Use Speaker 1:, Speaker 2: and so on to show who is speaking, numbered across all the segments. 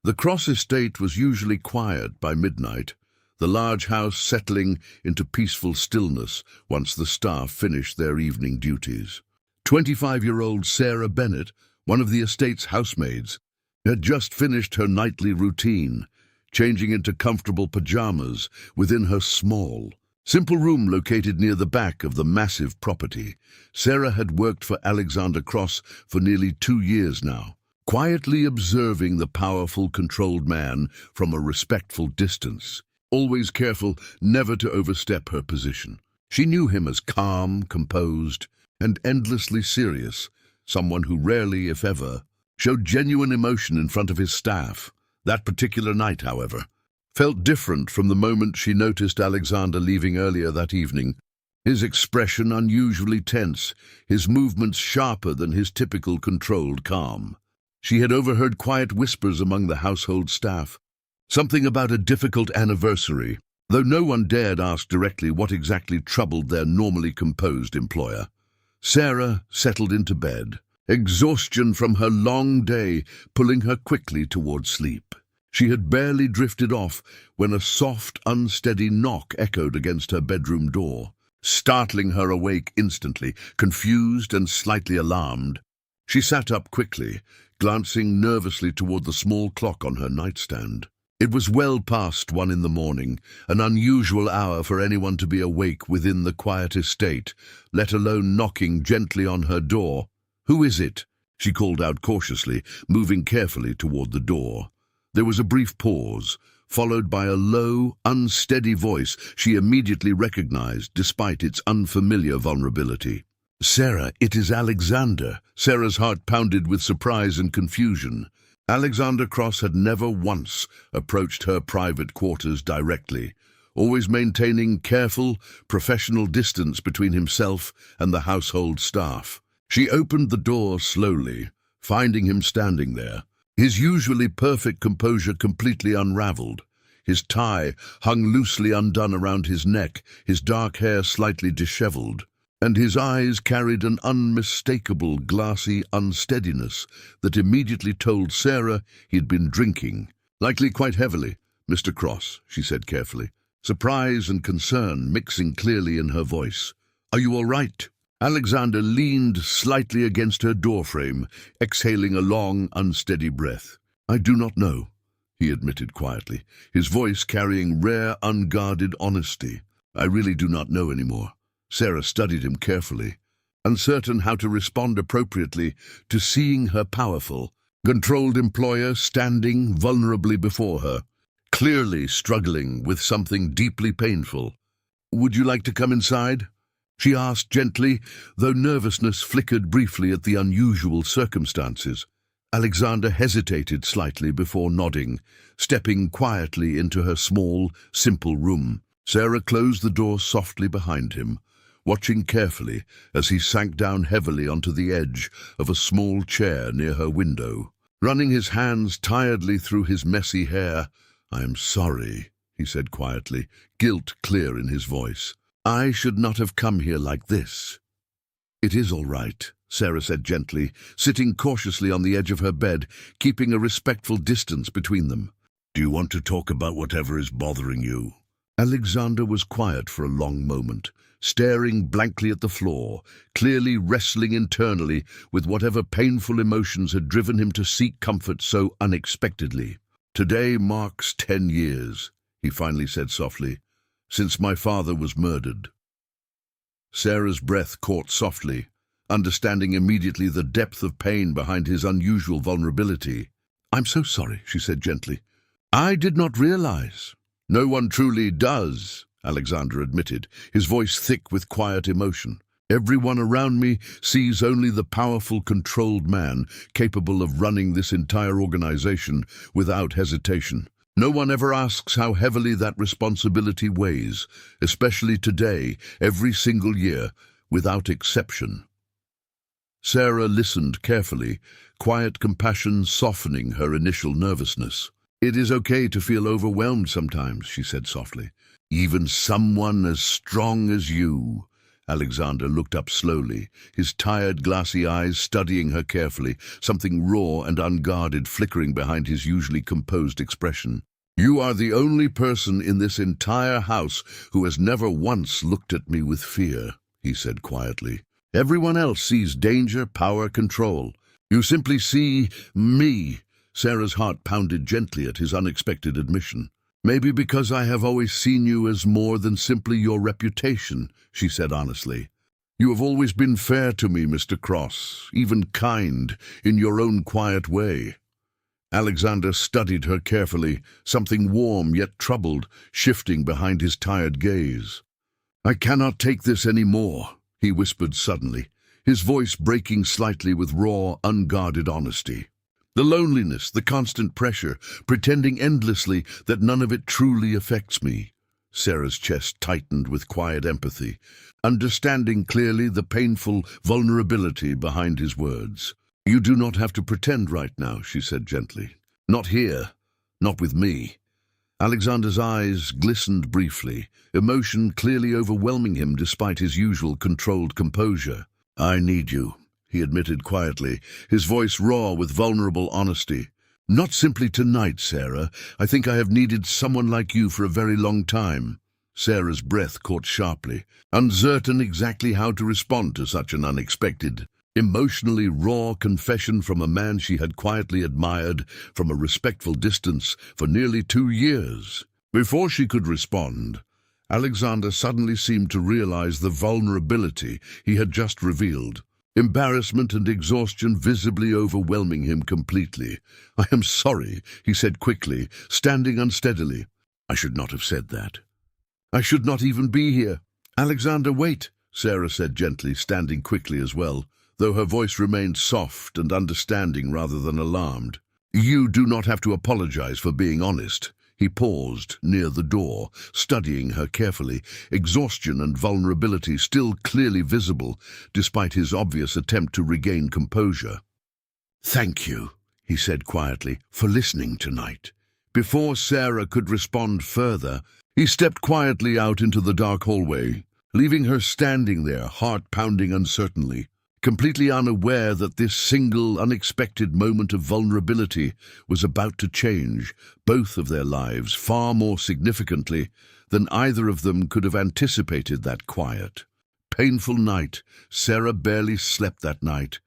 Speaker 1: The Cross estate was usually quiet by midnight, the large house settling into peaceful stillness once the staff finished their evening duties. 25-year-old Sarah Bennett, one of the estate's housemaids, had just finished her nightly routine, changing into comfortable pajamas within her small, simple room located near the back of the massive property. Sarah had worked for Alexander Cross for nearly 2 years now, quietly observing the powerful, controlled man from a respectful distance, always careful never to overstep her position. She knew him as calm, composed, and endlessly serious, someone who rarely, if ever, showed genuine emotion in front of his staff. That particular night, however, felt different from the moment she noticed Alexander leaving earlier that evening. His expression unusually tense, his movements sharper than his typical controlled calm. She had overheard quiet whispers among the household staff, something about a difficult anniversary, though no one dared ask directly what exactly troubled their normally composed employer. Sarah settled into bed, exhaustion from her long day pulling her quickly toward sleep. She had barely drifted off when a soft, unsteady knock echoed against her bedroom door, startling her awake instantly. Confused and slightly alarmed, she sat up quickly, glancing nervously toward the small clock on her nightstand. It was well past 1 in the morning, an unusual hour for anyone to be awake within the quiet estate, let alone knocking gently on her door. "Who is it?" she called out cautiously, moving carefully toward the door. There was a brief pause, followed by a low, unsteady voice she immediately recognized despite its unfamiliar vulnerability. "Sarah, it is Alexander." Sarah's heart pounded with surprise and confusion. Alexander Cross had never once approached her private quarters directly, always maintaining careful, professional distance between himself and the household staff. She opened the door slowly, finding him standing there, his usually perfect composure completely unraveled. His tie hung loosely undone around his neck, his dark hair slightly disheveled, and his eyes carried an unmistakable glassy unsteadiness that immediately told Sarah he had been drinking, likely quite heavily. "Mr. Cross," she said carefully, surprise and concern mixing clearly in her voice. "Are you all right?" Alexander leaned slightly against her doorframe, exhaling a long, unsteady breath. "I do not know," he admitted quietly, his voice carrying rare, unguarded honesty. "I really do not know anymore." Sarah studied him carefully, uncertain how to respond appropriately to seeing her powerful, controlled employer standing vulnerably before her, clearly struggling with something deeply painful. "Would you like to come inside?" she asked gently, though nervousness flickered briefly at the unusual circumstances. Alexander hesitated slightly before nodding, stepping quietly into her small, simple room. Sarah closed the door softly behind him, watching carefully as he sank down heavily onto the edge of a small chair near her window. Running his hands tiredly through his messy hair, "I am sorry," he said quietly, guilt clear in his voice. "I should not have come here like this." "It is all right," Sarah said gently, sitting cautiously on the edge of her bed, keeping a respectful distance between them. "Do you want to talk about whatever is bothering you?" Alexander was quiet for a long moment, staring blankly at the floor, clearly wrestling internally with whatever painful emotions had driven him to seek comfort so unexpectedly. "Today marks 10 years, he finally said softly, "since my father was murdered." Sarah's breath caught softly, understanding immediately the depth of pain behind his unusual vulnerability. "I'm so sorry," she said gently. "I did not realize." "No one truly does," Alexander admitted, his voice thick with quiet emotion. "Everyone around me sees only the powerful, controlled man capable of running this entire organization without hesitation. No one ever asks how heavily that responsibility weighs, especially today, every single year, without exception." Sarah listened carefully, quiet compassion softening her initial nervousness. "It is okay to feel overwhelmed sometimes," she said softly. "Even someone as strong as you," Alexander looked up slowly, his tired, glassy eyes studying her carefully, something raw and unguarded flickering behind his usually composed expression. "You are the only person in this entire house who has never once looked at me with fear," he said quietly. "Everyone else sees danger, power, control. You simply see me." Sarah's heart pounded gently at his unexpected admission. "Maybe because I have always seen you as more than simply your reputation," she said honestly. "You have always been fair to me, Mr. Cross, even kind, in your own quiet way." Alexander studied her carefully, something warm yet troubled, shifting behind his tired gaze. "I cannot take this any more," he whispered suddenly, his voice breaking slightly with raw, unguarded honesty. "The loneliness, the constant pressure, pretending endlessly that none of it truly affects me." Sarah's chest tightened with quiet empathy, understanding clearly the painful vulnerability behind his words. "You do not have to pretend right now," she said gently. "Not here, not with me." Alexander's eyes glistened briefly, emotion clearly overwhelming him despite his usual controlled composure. "I need you," he admitted quietly, his voice raw with vulnerable honesty. "Not simply tonight, Sarah. I think I have needed someone like you for a very long time." Sarah's breath caught sharply, uncertain exactly how to respond to such an unexpected, emotionally raw confession from a man she had quietly admired from a respectful distance for nearly 2 years. Before she could respond, Alexander suddenly seemed to realize the vulnerability he had just revealed. Embarrassment and exhaustion visibly overwhelming him completely. "I am sorry," he said quickly, standing unsteadily. "I should not have said that. I should not even be here." "Alexander, wait," Sarah said gently, standing quickly as well, though her voice remained soft and understanding rather than alarmed. "You do not have to apologize for being honest." He paused near the door, studying her carefully, exhaustion and vulnerability still clearly visible, despite his obvious attempt to regain composure. "Thank you," he said quietly, "for listening tonight." Before Sarah could respond further, he stepped quietly out into the dark hallway, leaving her standing there, heart pounding uncertainly, completely unaware that this single, unexpected moment of vulnerability was about to change both of their lives far more significantly than either of them could have anticipated. That quiet, painful night, Sarah barely slept that night,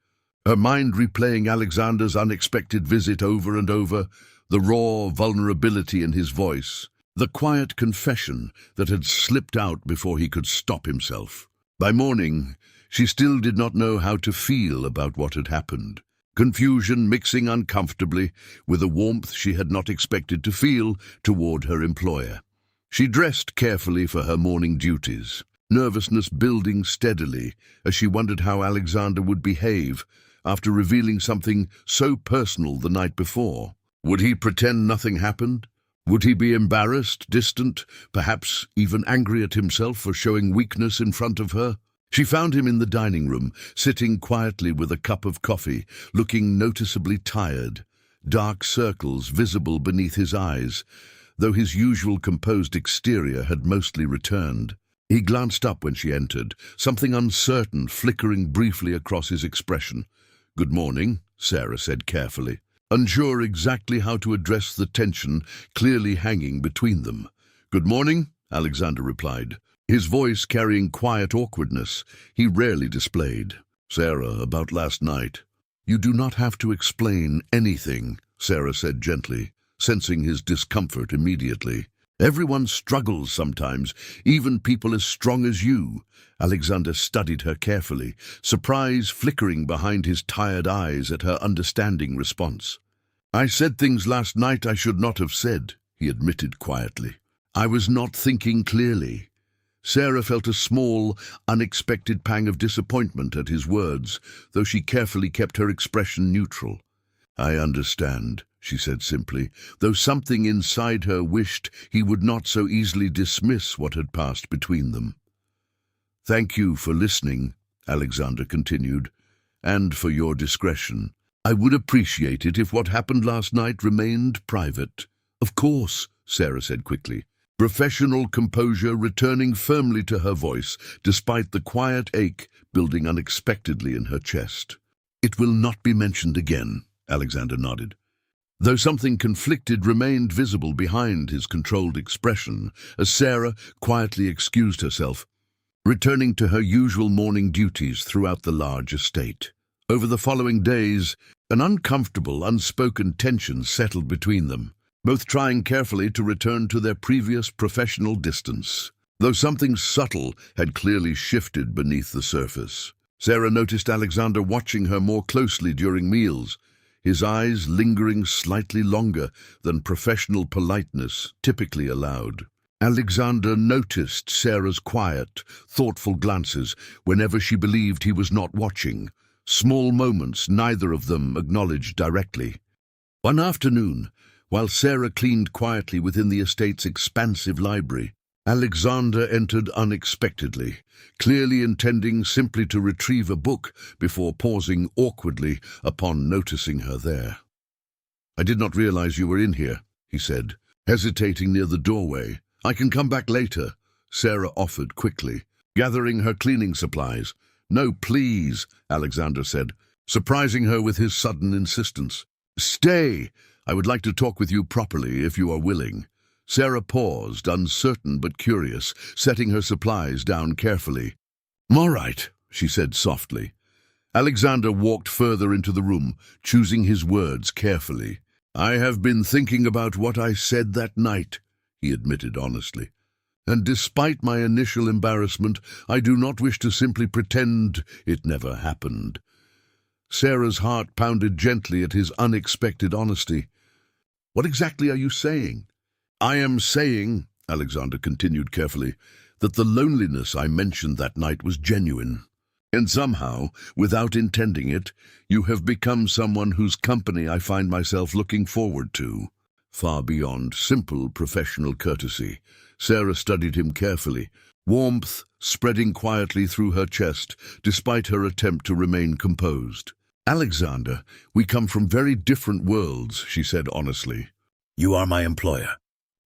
Speaker 1: her mind replaying Alexander's unexpected visit over and over, the raw vulnerability in his voice, the quiet confession that had slipped out before he could stop himself. By morning, she still did not know how to feel about what had happened, confusion mixing uncomfortably with a warmth she had not expected to feel toward her employer. She dressed carefully for her morning duties, nervousness building steadily as she wondered how Alexander would behave after revealing something so personal the night before. Would he pretend nothing happened? Would he be embarrassed, distant, perhaps even angry at himself for showing weakness in front of her? She found him in the dining room, sitting quietly with a cup of coffee, looking noticeably tired, dark circles visible beneath his eyes, though his usual composed exterior had mostly returned. He glanced up when she entered, something uncertain flickering briefly across his expression. "Good morning," Sarah said carefully, unsure exactly how to address the tension clearly hanging between them. "Good morning," Alexander replied, his voice carrying quiet awkwardness he rarely displayed. "Sarah, about last night." "You do not have to explain anything," Sarah said gently, sensing his discomfort immediately. "Everyone struggles sometimes, even people as strong as you." Alexander studied her carefully, surprise flickering behind his tired eyes at her understanding response. "I said things last night I should not have said," he admitted quietly. "I was not thinking clearly." Sarah felt a small, unexpected pang of disappointment at his words, though she carefully kept her expression neutral. "I understand," she said simply, though something inside her wished he would not so easily dismiss what had passed between them. "Thank you for listening," Alexander continued, "and for your discretion. I would appreciate it if what happened last night remained private." "Of course," Sarah said quickly. professional composure returning firmly to her voice, despite the quiet ache building unexpectedly in her chest. "It will not be mentioned again," Alexander nodded. Though something conflicted remained visible behind his controlled expression, as Sarah quietly excused herself, returning to her usual morning duties throughout the large estate. Over the following days, an uncomfortable, unspoken tension settled between them, both trying carefully to return to their previous professional distance. Though something subtle had clearly shifted beneath the surface. Sarah noticed Alexander watching her more closely during meals, his eyes lingering slightly longer than professional politeness typically allowed. Alexander noticed Sarah's quiet, thoughtful glances whenever she believed he was not watching, small moments neither of them acknowledged directly. One afternoon, while Sarah cleaned quietly within the estate's expansive library, Alexander entered unexpectedly, clearly intending simply to retrieve a book before pausing awkwardly upon noticing her there. "I did not realize you were in here," he said, hesitating near the doorway. "I can come back later," Sarah offered quickly, gathering her cleaning supplies. "No, please," Alexander said, surprising her with his sudden insistence. "Stay! I would like to talk with you properly, if you are willing." Sarah paused, uncertain but curious, setting her supplies down carefully. "All right," she said softly. Alexander walked further into the room, choosing his words carefully. "I have been thinking about what I said that night," he admitted honestly. "And despite my initial embarrassment, I do not wish to simply pretend it never happened." Sarah's heart pounded gently at his unexpected honesty. "What exactly are you saying?" "I am saying," Alexander continued carefully, "that the loneliness I mentioned that night was genuine. And somehow, without intending it, you have become someone whose company I find myself looking forward to." Far beyond simple professional courtesy, Sarah studied him carefully, warmth spreading quietly through her chest, despite her attempt to remain composed. "Alexander, we come from very different worlds," she said honestly. "You are my employer."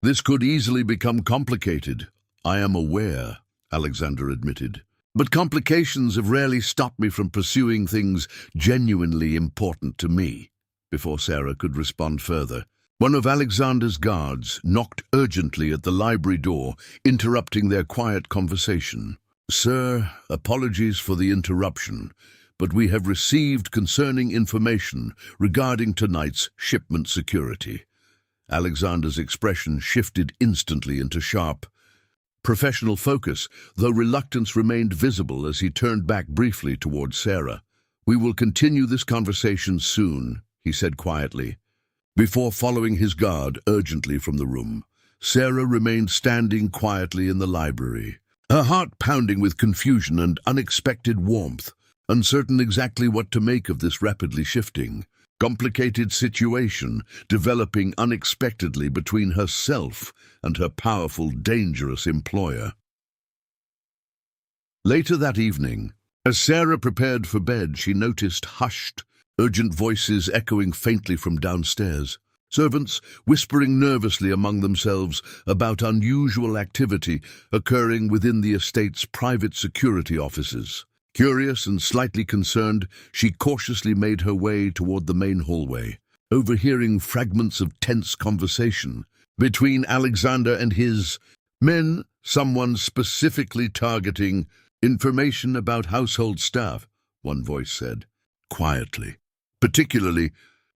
Speaker 1: "This could easily become complicated." "I am aware," Alexander admitted. "But complications have rarely stopped me from pursuing things genuinely important to me." Before Sarah could respond further, one of Alexander's guards knocked urgently at the library door, interrupting their quiet conversation. "Sir, apologies for the interruption, but we have received concerning information regarding tonight's shipment security." Alexander's expression shifted instantly into sharp, professional focus, though reluctance remained visible as he turned back briefly towards Sarah. "We will continue this conversation soon," he said quietly. Before following his guard urgently from the room, Sarah remained standing quietly in the library, her heart pounding with confusion and unexpected warmth, uncertain exactly what to make of this rapidly shifting, complicated situation developing unexpectedly between herself and her powerful, dangerous employer. Later that evening, as Sarah prepared for bed, she noticed hushed, urgent voices echoing faintly from downstairs, servants whispering nervously among themselves about unusual activity occurring within the estate's private security offices. Curious and slightly concerned, she cautiously made her way toward the main hallway, overhearing fragments of tense conversation between Alexander and his men, someone specifically targeting information about household staff, one voice said, quietly. Particularly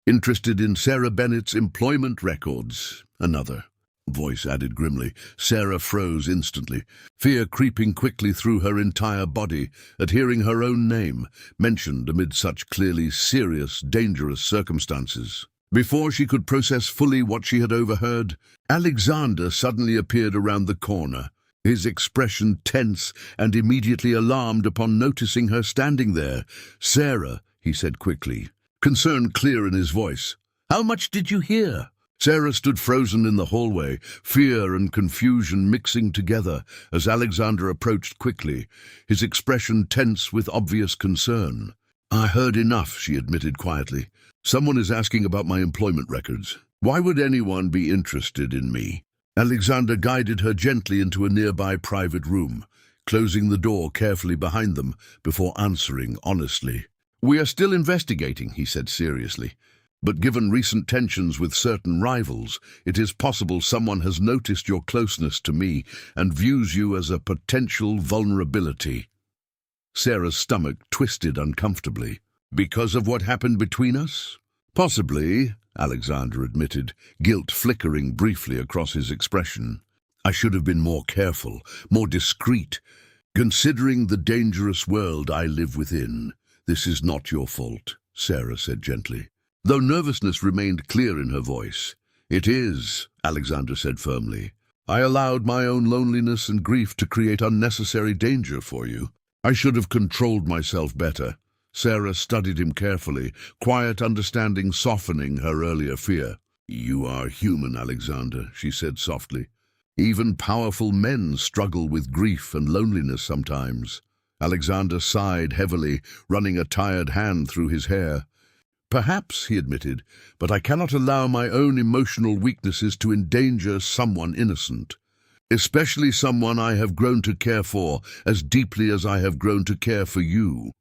Speaker 1: interested in Sarah Bennett's employment records, another voice added grimly. Sarah froze instantly, fear creeping quickly through her entire body at hearing her own name mentioned amid such clearly serious, dangerous circumstances. Before she could process fully what she had overheard, Alexander suddenly appeared around the corner, his expression tense and immediately alarmed upon noticing her standing there. "Sarah," he said quickly, concern clear in his voice. "How much did you hear?" Sarah stood frozen in the hallway, fear and confusion mixing together as Alexander approached quickly, his expression tense with obvious concern. "I heard enough," she admitted quietly. "Someone is asking about my employment records. Why would anyone be interested in me?" Alexander guided her gently into a nearby private room, closing the door carefully behind them before answering honestly. "We are still investigating," he said seriously. "But given recent tensions with certain rivals, it is possible someone has noticed your closeness to me and views you as a potential vulnerability." Sarah's stomach twisted uncomfortably. "Because of what happened between us?" "Possibly," Alexander admitted, guilt flickering briefly across his expression. "I should have been more careful, more discreet. Considering the dangerous world I live within, this is not your fault," Sarah said gently, though nervousness remained clear in her voice. "It is," Alexander said firmly. "I allowed my own loneliness and grief to create unnecessary danger for you. I should have controlled myself better." Sarah studied him carefully, quiet understanding softening her earlier fear. "You are human, Alexander," she said softly. "Even powerful men struggle with grief and loneliness sometimes." Alexander sighed heavily, running a tired hand through his hair. "Perhaps," he admitted, "but I cannot allow my own emotional weaknesses to endanger someone innocent, especially someone I have grown to care for as deeply as I have grown to care for you."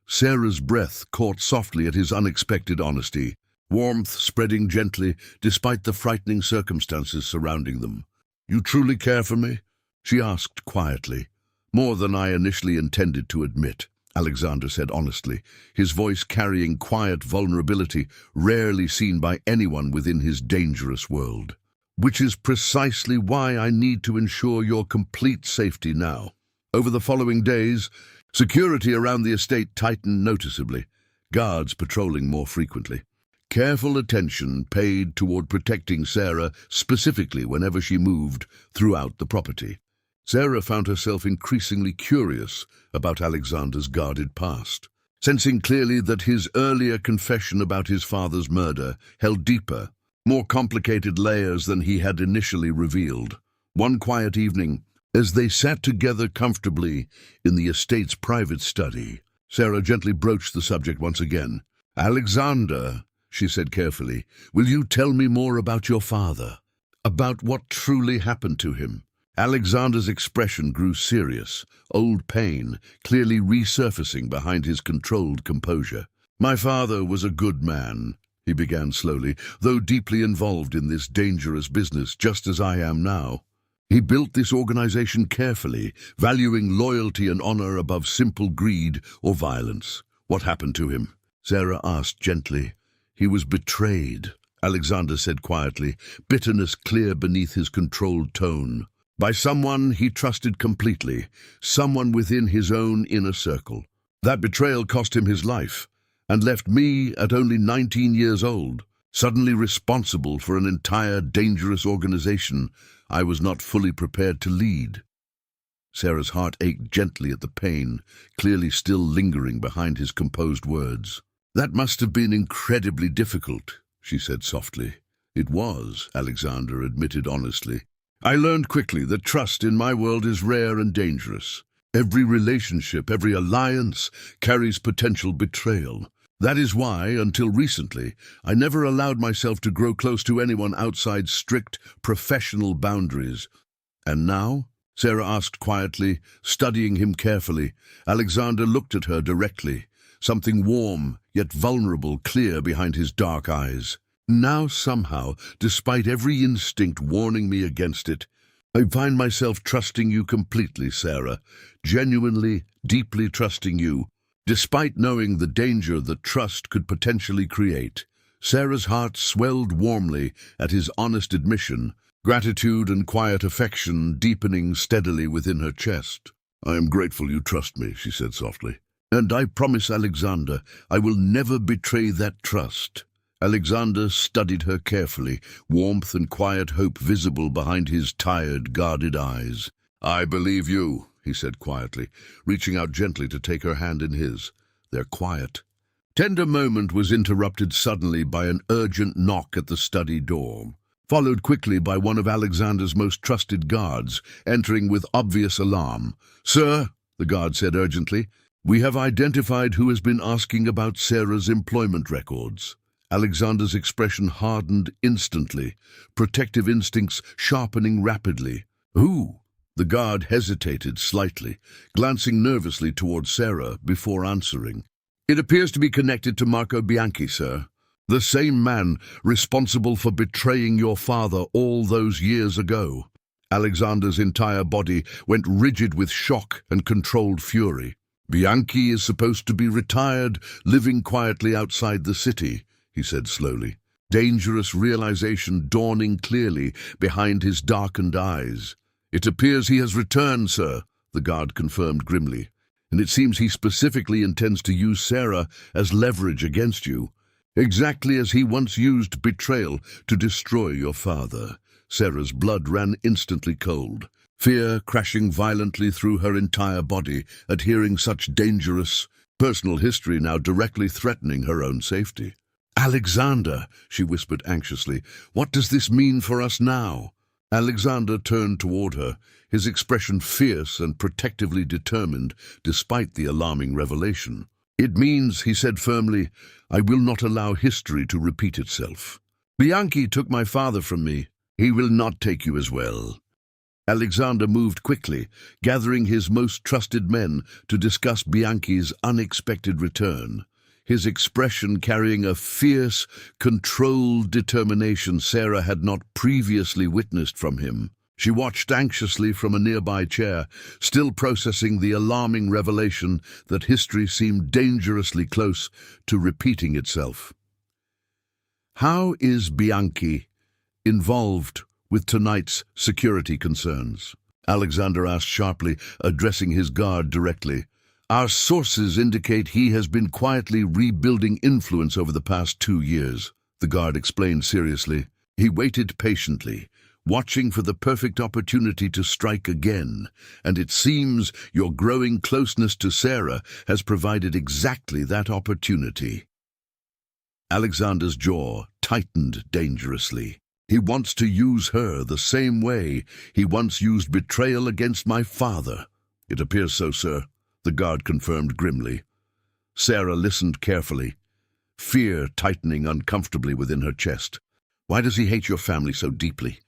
Speaker 1: Sarah's breath caught softly at his unexpected honesty, warmth spreading gently despite the frightening circumstances surrounding them. "You truly care for me?" she asked quietly. "More than I initially intended to admit," Alexander said honestly, his voice carrying quiet vulnerability rarely seen by anyone within his dangerous world. "Which is precisely why I need to ensure your complete safety now." Over the following days, security around the estate tightened noticeably, guards patrolling more frequently. Careful attention paid toward protecting Sarah specifically whenever she moved throughout the property. Sarah found herself increasingly curious about Alexander's guarded past, sensing clearly that his earlier confession about his father's murder held deeper, more complicated layers than he had initially revealed. One quiet evening, as they sat together comfortably in the estate's private study, Sarah gently broached the subject once again. "Alexander," she said carefully, "will you tell me more about your father? About what truly happened to him?" Alexander's expression grew serious, old pain clearly resurfacing behind his controlled composure. "My father was a good man," he began slowly, "though deeply involved in this dangerous business, just as I am now. He built this organization carefully, valuing loyalty and honor above simple greed or violence." "What happened to him?" Sarah asked gently. "He was betrayed," Alexander said quietly, bitterness clear beneath his controlled tone. "By someone he trusted completely, someone within his own inner circle. That betrayal cost him his life, and left me, at only 19 years old, suddenly responsible for an entire dangerous organization I was not fully prepared to lead." Sarah's heart ached gently at the pain, clearly still lingering behind his composed words. "That must have been incredibly difficult," she said softly. "It was," Alexander admitted honestly. "I learned quickly that trust in my world is rare and dangerous. Every relationship, every alliance carries potential betrayal. That is why, until recently, I never allowed myself to grow close to anyone outside strict professional boundaries." "And now?" Sarah asked quietly, studying him carefully. Alexander looked at her directly, something warm yet vulnerable clear behind his dark eyes. "Now somehow, despite every instinct warning me against it, I find myself trusting you completely, Sarah, genuinely, deeply trusting you. Despite knowing the danger that trust could potentially create." Sarah's heart swelled warmly at his honest admission, gratitude and quiet affection deepening steadily within her chest. "I am grateful you trust me," she said softly. "And I promise, Alexander, I will never betray that trust." Alexander studied her carefully, warmth and quiet hope visible behind his tired, guarded eyes. "I believe you," he said quietly, reaching out gently to take her hand in his. Their quiet, tender moment was interrupted suddenly by an urgent knock at the study door, followed quickly by one of Alexander's most trusted guards, entering with obvious alarm. "Sir," the guard said urgently, "we have identified who has been asking about Sarah's employment records." Alexander's expression hardened instantly, protective instincts sharpening rapidly. Who? The guard hesitated slightly, glancing nervously toward Sarah before answering. It appears to be connected to Marco Bianchi, sir. The same man responsible for betraying your father all those years ago. Alexander's entire body went rigid with shock and controlled fury. Bianchi is supposed to be retired, living quietly outside the city, he said slowly, dangerous realization dawning clearly behind his darkened eyes. It appears he has returned, sir, the guard confirmed grimly, and it seems he specifically intends to use Sarah as leverage against you, exactly as he once used betrayal to destroy your father. Sarah's blood ran instantly cold, fear crashing violently through her entire body at hearing such dangerous personal history now directly threatening her own safety. "Alexander," she whispered anxiously, "what does this mean for us now?" Alexander turned toward her, his expression fierce and protectively determined despite the alarming revelation. "It means," he said firmly, "I will not allow history to repeat itself. Bianchi took my father from me. He will not take you as well." Alexander moved quickly, gathering his most trusted men to discuss Bianchi's unexpected return, his expression carrying a fierce, controlled determination Sarah had not previously witnessed from him. She watched anxiously from a nearby chair, still processing the alarming revelation that history seemed dangerously close to repeating itself. "How is Bianchi involved with tonight's security concerns?" Alexander asked sharply, addressing his guard directly. "Our sources indicate he has been quietly rebuilding influence over the past 2 years," the guard explained seriously. "He waited patiently, watching for the perfect opportunity to strike again, and it seems your growing closeness to Sarah has provided exactly that opportunity." Alexander's jaw tightened dangerously. "He wants to use her the same way he once used betrayal against my father." "It appears so, sir," the guard confirmed grimly. Sarah listened carefully, fear tightening uncomfortably within her chest. "Why does he hate your family so deeply?"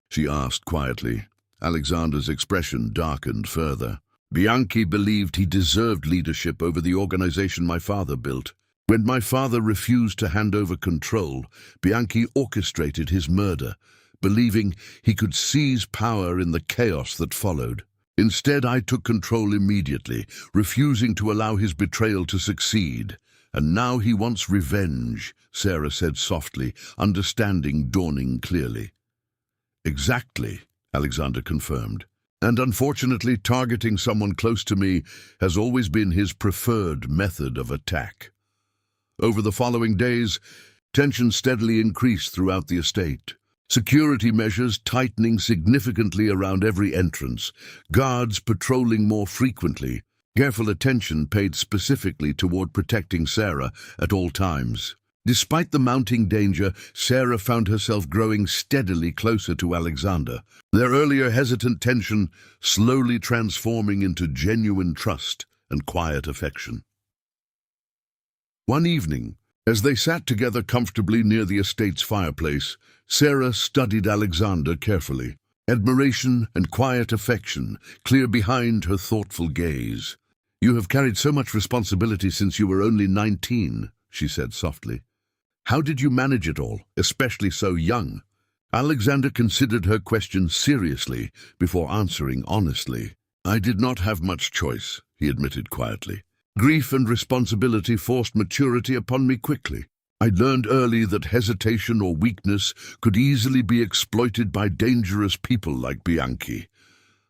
Speaker 1: she asked quietly. Alexander's expression darkened further. "Bianchi believed he deserved leadership over the organization my father built. When my father refused to hand over control, Bianchi orchestrated his murder, believing he could seize power in the chaos that followed. Instead, I took control immediately, refusing to allow his betrayal to succeed. And now he wants revenge," Sarah said softly, understanding dawning clearly. "Exactly," Alexander confirmed. "And unfortunately, targeting someone close to me has always been his preferred method of attack." Over the following days, tension steadily increased throughout the estate. Security measures tightening significantly around every entrance, guards patrolling more frequently, careful attention paid specifically toward protecting Sarah at all times. Despite the mounting danger, Sarah found herself growing steadily closer to Alexander, their earlier hesitant tension slowly transforming into genuine trust and quiet affection. One evening, as they sat together comfortably near the estate's fireplace, Sarah studied Alexander carefully, admiration and quiet affection clear behind her thoughtful gaze. "You have carried so much responsibility since you were only 19, she said softly. "How did you manage it all, especially so young?" Alexander considered her question seriously before answering honestly. "I did not have much choice," he admitted quietly. "Grief and responsibility forced maturity upon me quickly. I learned early that hesitation or weakness could easily be exploited by dangerous people like Bianchi."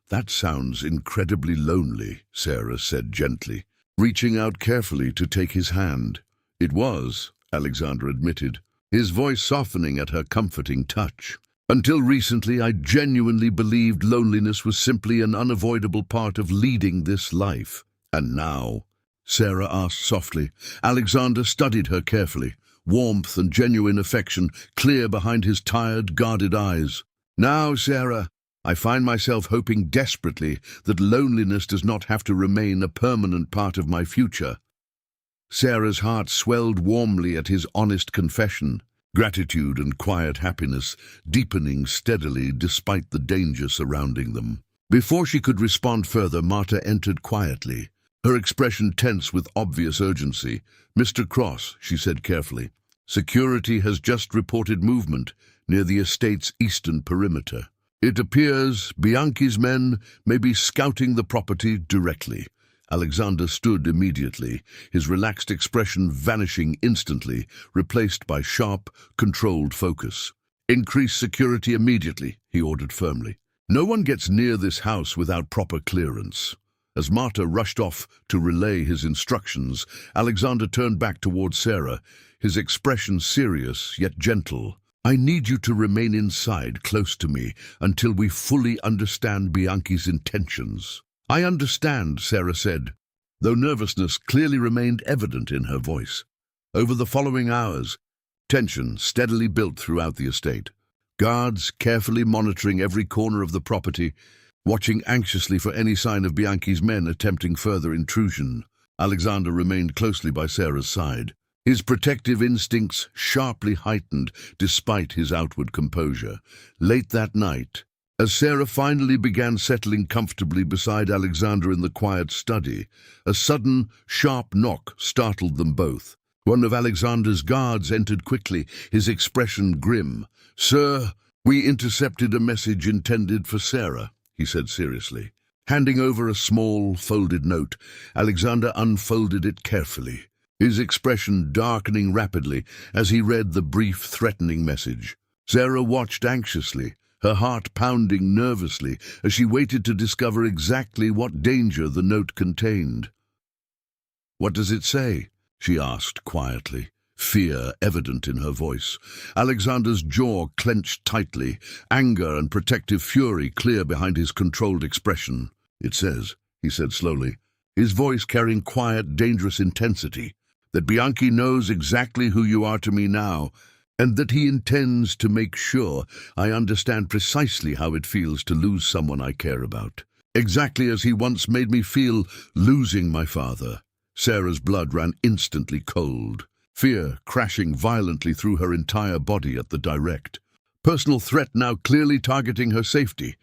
Speaker 1: "That sounds incredibly lonely," Sarah said gently, reaching out carefully to take his hand. "It was," Alexander admitted, his voice softening at her comforting touch. "Until recently, I genuinely believed loneliness was simply an unavoidable part of leading this life. And now?" Sarah asked softly. Alexander studied her carefully, warmth and genuine affection clear behind his tired, guarded eyes. "Now, Sarah, I find myself hoping desperately that loneliness does not have to remain a permanent part of my future." Sarah's heart swelled warmly at his honest confession, gratitude and quiet happiness deepening steadily despite the danger surrounding them. Before she could respond further, Marta entered quietly, her expression tense with obvious urgency. "Mr. Cross," she said carefully, "security has just reported movement near the estate's eastern perimeter. It appears Bianchi's men may be scouting the property directly." Alexander stood immediately, his relaxed expression vanishing instantly, replaced by sharp, controlled focus. "Increase security immediately," he ordered firmly. "No one gets near this house without proper clearance." As Marta rushed off to relay his instructions, Alexander turned back towards Sarah, his expression serious yet gentle. "I need you to remain inside, close to me, until we fully understand Bianchi's intentions." "I understand," Sarah said, though nervousness clearly remained evident in her voice. Over the following hours, tension steadily built throughout the estate. Guards carefully monitoring every corner of the property, watching anxiously for any sign of Bianchi's men attempting further intrusion. Alexander remained closely by Sarah's side, his protective instincts sharply heightened despite his outward composure. Late that night, as Sarah finally began settling comfortably beside Alexander in the quiet study, a sudden, sharp knock startled them both. One of Alexander's guards entered quickly, his expression grim. "Sir, we intercepted a message intended for Sarah," he said seriously. Handing over a small, folded note, Alexander unfolded it carefully, his expression darkening rapidly as he read the brief, threatening message. Sarah watched anxiously, her heart pounding nervously as she waited to discover exactly what danger the note contained. "What does it say?" she asked quietly, fear evident in her voice. Alexander's jaw clenched tightly, anger and protective fury clear behind his controlled expression. "It says," he said slowly, his voice carrying quiet, dangerous intensity, "that Bianchi knows exactly who you are to me now, and that he intends to make sure I understand precisely how it feels to lose someone I care about. Exactly as he once made me feel losing my father." Sarah's blood ran instantly cold, fear crashing violently through her entire body at the direct. Personal threat now clearly targeting her safety.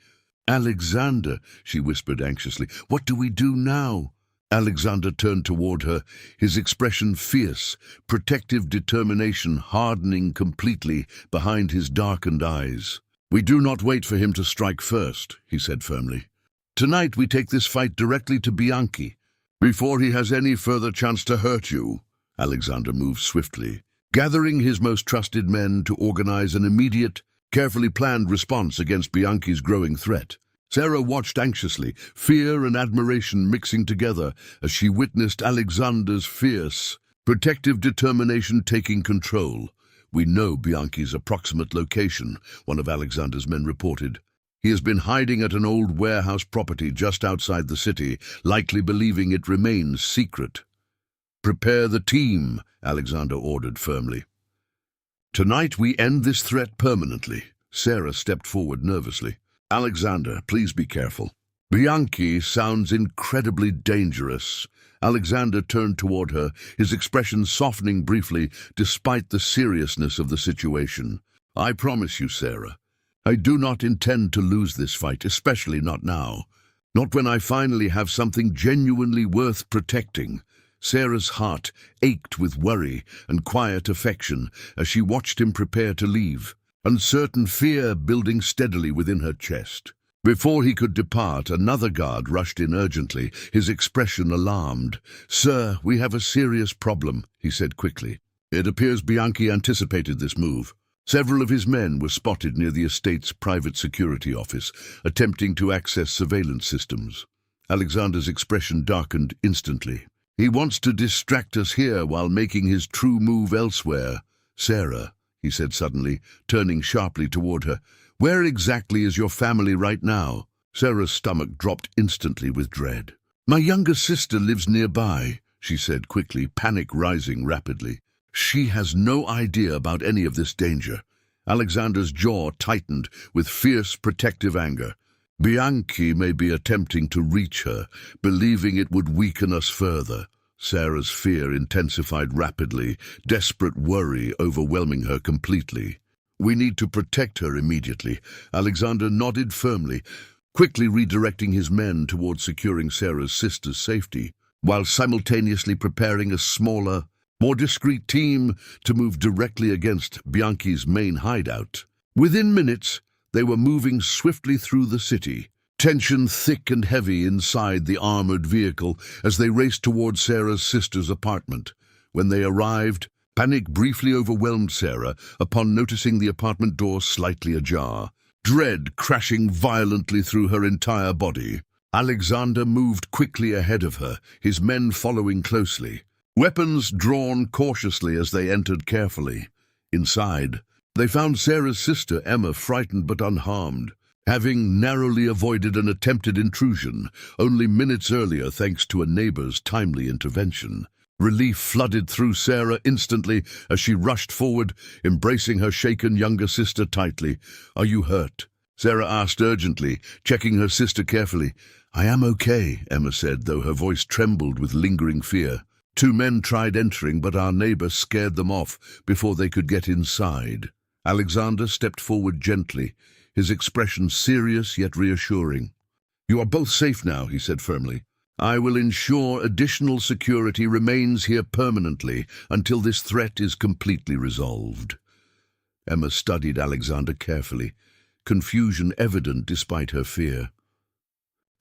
Speaker 1: "Alexander," she whispered anxiously, "what do we do now?" Alexander turned toward her, his expression fierce, protective determination hardening completely behind his darkened eyes. "We do not wait for him to strike first," he said firmly. "Tonight we take this fight directly to Bianchi, before he has any further chance to hurt you." Alexander moved swiftly, gathering his most trusted men to organize an immediate, carefully planned response against Bianchi's growing threat. Sarah watched anxiously, fear and admiration mixing together as she witnessed Alexander's fierce, protective determination taking control. "We know Bianchi's approximate location," one of Alexander's men reported. "He has been hiding at an old warehouse property just outside the city, likely believing it remains secret." "Prepare the team," Alexander ordered firmly. "Tonight we end this threat permanently." Sarah stepped forward nervously. "Alexander, please be careful. Bianchi sounds incredibly dangerous." Alexander turned toward her, his expression softening briefly despite the seriousness of the situation. "I promise you, Sarah, I do not intend to lose this fight, especially not now. Not when I finally have something genuinely worth protecting." Sarah's heart ached with worry and quiet affection as she watched him prepare to leave, uncertain fear building steadily within her chest. Before he could depart, another guard rushed in urgently, his expression alarmed. "Sir, we have a serious problem," he said quickly. It appears Bianchi anticipated this move. Several of his men were spotted near the estate's private security office, attempting to access surveillance systems. Alexander's expression darkened instantly. "He wants to distract us here while making his true move elsewhere." "Sarah," he said suddenly, turning sharply toward her, "where exactly is your family right now?" Sarah's stomach dropped instantly with dread. "My younger sister lives nearby," she said quickly, panic rising rapidly. "She has no idea about any of this danger." Alexander's jaw tightened with fierce protective anger. "Bianchi may be attempting to reach her, believing it would weaken us further." Sarah's fear intensified rapidly, desperate worry overwhelming her completely. "We need to protect her immediately." Alexander nodded firmly, quickly redirecting his men towards securing Sarah's sister's safety, while simultaneously preparing a smaller, more discreet team to move directly against Bianchi's main hideout. Within minutes, they were moving swiftly through the city, tension thick and heavy inside the armored vehicle as they raced toward Sarah's sister's apartment. When they arrived, panic briefly overwhelmed Sarah upon noticing the apartment door slightly ajar, dread crashing violently through her entire body. Alexander moved quickly ahead of her, his men following closely, weapons drawn cautiously as they entered carefully. Inside, they found Sarah's sister, Emma, frightened but unharmed, having narrowly avoided an attempted intrusion only minutes earlier thanks to a neighbor's timely intervention. Relief flooded through Sarah instantly as she rushed forward, embracing her shaken younger sister tightly. "Are you hurt?" Sarah asked urgently, checking her sister carefully. "I am okay," Emma said, though her voice trembled with lingering fear. "Two men tried entering, but our neighbor scared them off before they could get inside." Alexander stepped forward gently, his expression serious yet reassuring. "You are both safe now," he said firmly. "I will ensure additional security remains here permanently until this threat is completely resolved." Emma studied Alexander carefully, confusion evident despite her fear.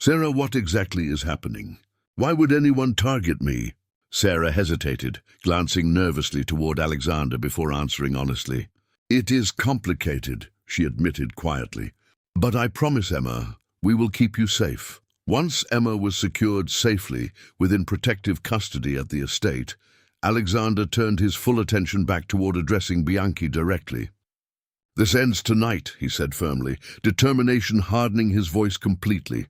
Speaker 1: "Sarah, what exactly is happening? Why would anyone target me?" Sarah hesitated, glancing nervously toward Alexander before answering honestly. "It is complicated," she admitted quietly. "But I promise, Emma, we will keep you safe." Once Emma was secured safely within protective custody at the estate, Alexander turned his full attention back toward addressing Bianchi directly. "This ends tonight," he said firmly, determination hardening his voice completely.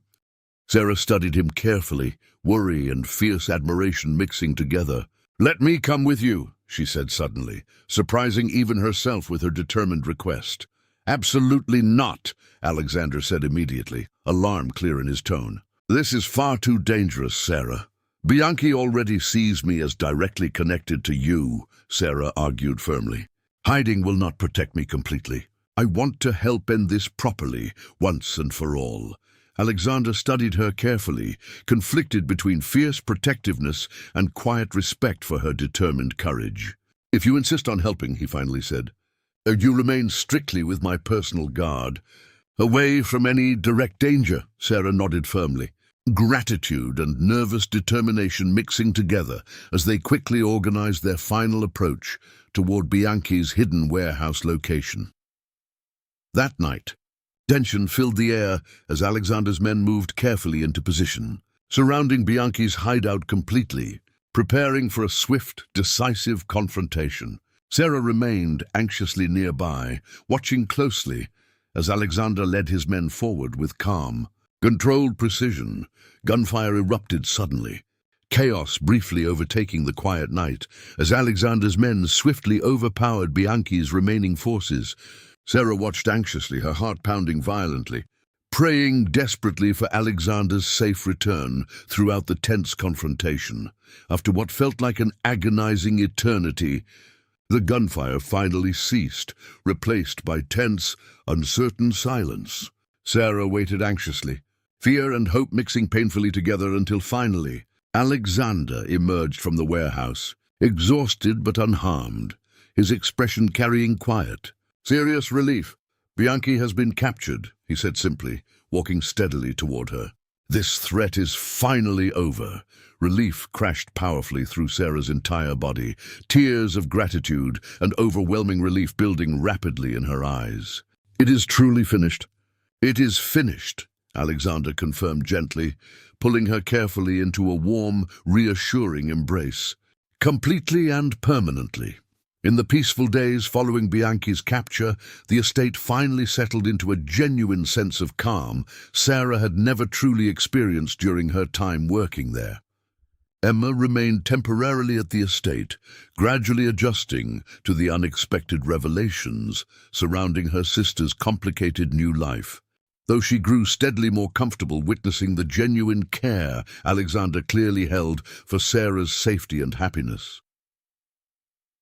Speaker 1: Sarah studied him carefully, worry and fierce admiration mixing together. "Let me come with you," she said suddenly, surprising even herself with her determined request. "Absolutely not," Alexander said immediately, alarm clear in his tone. "This is far too dangerous, Sarah." "Bianchi already sees me as directly connected to you," Sarah argued firmly. "Hiding will not protect me completely. I want to help end this properly, once and for all." Alexander studied her carefully, conflicted between fierce protectiveness and quiet respect for her determined courage. "If you insist on helping," he finally said, "you remain strictly with my personal guard. Away from any direct danger." Sarah nodded firmly, gratitude and nervous determination mixing together as they quickly organized their final approach toward Bianchi's hidden warehouse location. That night, tension filled the air as Alexander's men moved carefully into position, surrounding Bianchi's hideout completely, preparing for a swift, decisive confrontation. Sarah remained anxiously nearby, watching closely as Alexander led his men forward with calm, controlled precision. Gunfire erupted suddenly, chaos briefly overtaking the quiet night as Alexander's men swiftly overpowered Bianchi's remaining forces. Sarah watched anxiously, her heart pounding violently, praying desperately for Alexander's safe return throughout the tense confrontation. After what felt like an agonizing eternity, the gunfire finally ceased, replaced by tense, uncertain silence. Sarah waited anxiously, fear and hope mixing painfully together until finally, Alexander emerged from the warehouse, exhausted but unharmed, his expression carrying quiet, serious relief. "Bianchi has been captured," he said simply, walking steadily toward her. "This threat is finally over." Relief crashed powerfully through Sarah's entire body, tears of gratitude and overwhelming relief building rapidly in her eyes. "It is truly finished." "It is finished," Alexander confirmed gently, pulling her carefully into a warm, reassuring embrace. "Completely and permanently." In the peaceful days following Bianchi's capture, the estate finally settled into a genuine sense of calm Sarah had never truly experienced during her time working there. Emma remained temporarily at the estate, gradually adjusting to the unexpected revelations surrounding her sister's complicated new life. though she grew steadily more comfortable witnessing the genuine care Alexander clearly held for Sarah's safety and happiness.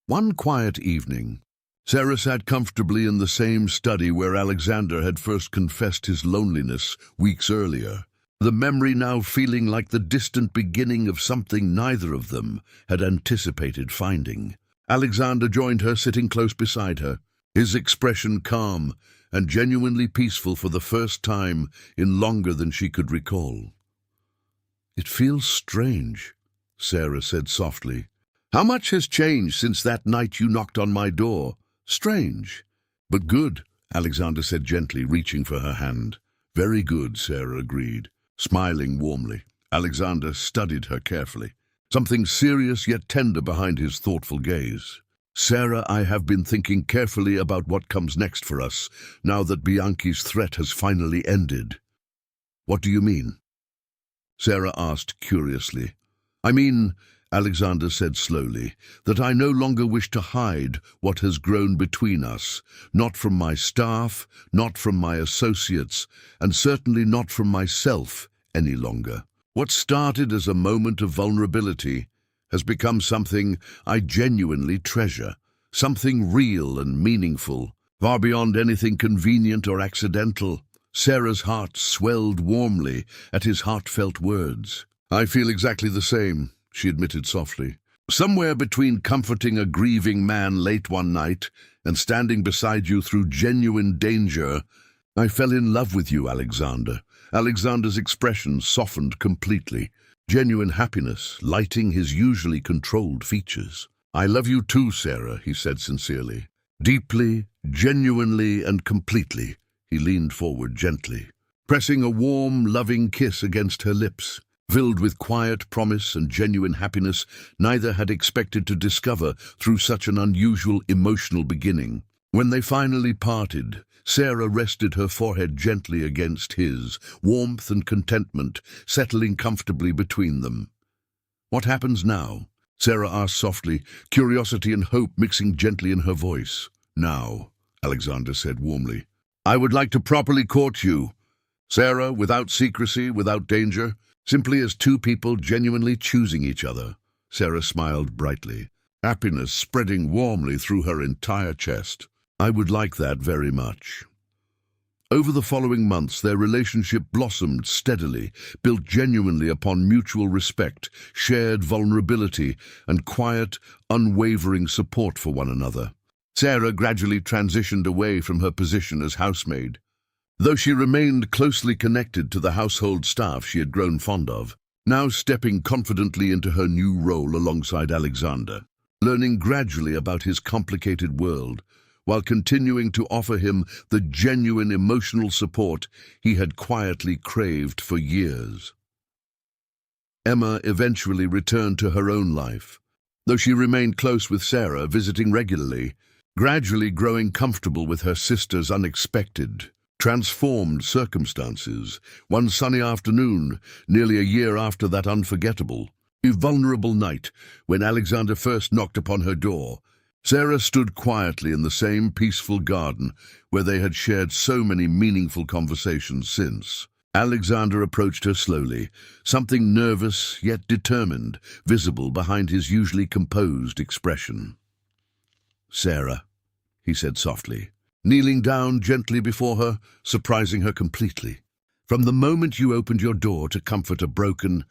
Speaker 1: One quiet evening, Sarah sat comfortably in the same study where Alexander had first confessed his loneliness weeks earlier, the memory now feeling like the distant beginning of something neither of them had anticipated finding. Alexander joined her, sitting close beside her, his expression calm and genuinely peaceful for the first time in longer than she could recall. "It feels strange," Sarah said softly. "How much has changed since that night you knocked on my door?" "Strange, but good," Alexander said gently, reaching for her hand. "Very good," Sarah agreed, smiling warmly. Alexander studied her carefully, something serious yet tender behind his thoughtful gaze. "Sarah, I have been thinking carefully about what comes next for us, now that Bianchi's threat has finally ended." "What do you mean?" Sarah asked curiously. "I mean," Alexander said slowly, "that I no longer wish to hide what has grown between us, not from my staff, not from my associates, and certainly not from myself any longer. What started as a moment of vulnerability has become something I genuinely treasure, something real and meaningful, far beyond anything convenient or accidental." Sarah's heart swelled warmly at his heartfelt words. "I feel exactly the same," she admitted softly. "Somewhere between comforting a grieving man late one night and standing beside you through genuine danger, I fell in love with you, Alexander." Alexander's expression softened completely, genuine happiness lighting his usually controlled features. "I love you too, Sarah," he said sincerely. Deeply, genuinely, and completely, he leaned forward gently, pressing a warm, loving kiss against her lips. Filled with quiet promise and genuine happiness neither had expected to discover through such an unusual emotional beginning. When they finally parted, Sarah rested her forehead gently against his, warmth and contentment settling comfortably between them. "What happens now?" Sarah asked softly, curiosity and hope mixing gently in her voice. "Now," Alexander said warmly, "I would like to properly court you, Sarah, without secrecy, without danger, simply as two people genuinely choosing each other." Sarah smiled brightly, happiness spreading warmly through her entire chest. "I would like that very much." Over the following months, their relationship blossomed steadily, built genuinely upon mutual respect, shared vulnerability, and quiet, unwavering support for one another. Sarah gradually transitioned away from her position as housemaid, though she remained closely connected to the household staff she had grown fond of, now stepping confidently into her new role alongside Alexander, learning gradually about his complicated world, while continuing to offer him the genuine emotional support he had quietly craved for years. Emma eventually returned to her own life, though she remained close with Sarah, visiting regularly, gradually growing comfortable with her sister's unexpected, transformed circumstances. One sunny afternoon, nearly a year after that unforgettable, vulnerable night when Alexander first knocked upon her door, Sarah stood quietly in the same peaceful garden where they had shared so many meaningful conversations since. Alexander approached her slowly, something nervous yet determined visible behind his usually composed expression. "Sarah," he said softly, kneeling down gently before her, surprising her completely. "From the moment you opened your door to comfort a broken,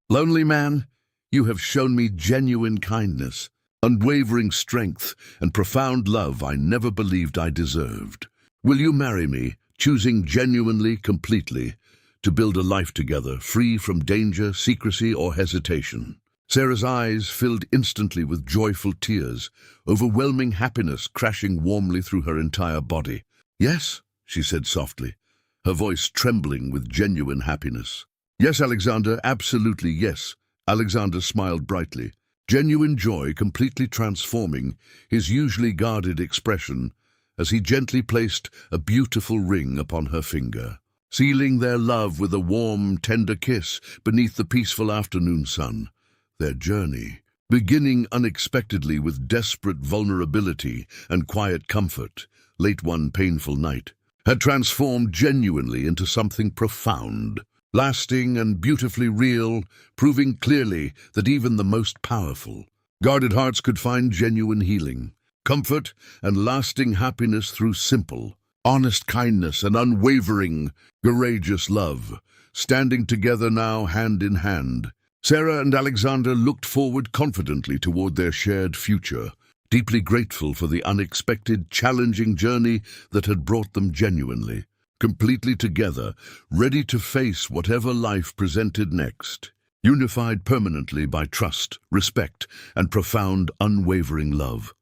Speaker 1: lonely man, you have shown me genuine kindness, unwavering strength, and profound love I never believed I deserved. Will you marry me, choosing genuinely, completely, to build a life together, free from danger, secrecy, or hesitation?" Sarah's eyes filled instantly with joyful tears, overwhelming happiness crashing warmly through her entire body. "Yes," she said softly, her voice trembling with genuine happiness. "Yes, Alexander, absolutely yes." Alexander smiled brightly, genuine joy completely transforming his usually guarded expression as he gently placed a beautiful ring upon her finger, sealing their love with a warm, tender kiss beneath the peaceful afternoon sun. Their journey, beginning unexpectedly with desperate vulnerability and quiet comfort, late one painful night, had transformed genuinely into something profound, lasting and beautifully real, proving clearly that even the most powerful, guarded hearts could find genuine healing, comfort, and lasting happiness through simple, honest kindness and unwavering, courageous love. Standing together now hand in hand, Sarah and Alexander looked forward confidently toward their shared future, deeply grateful for the unexpected, challenging journey that had brought them genuinely, completely together, ready to face whatever life presented next, unified permanently by trust, respect, and profound, unwavering love.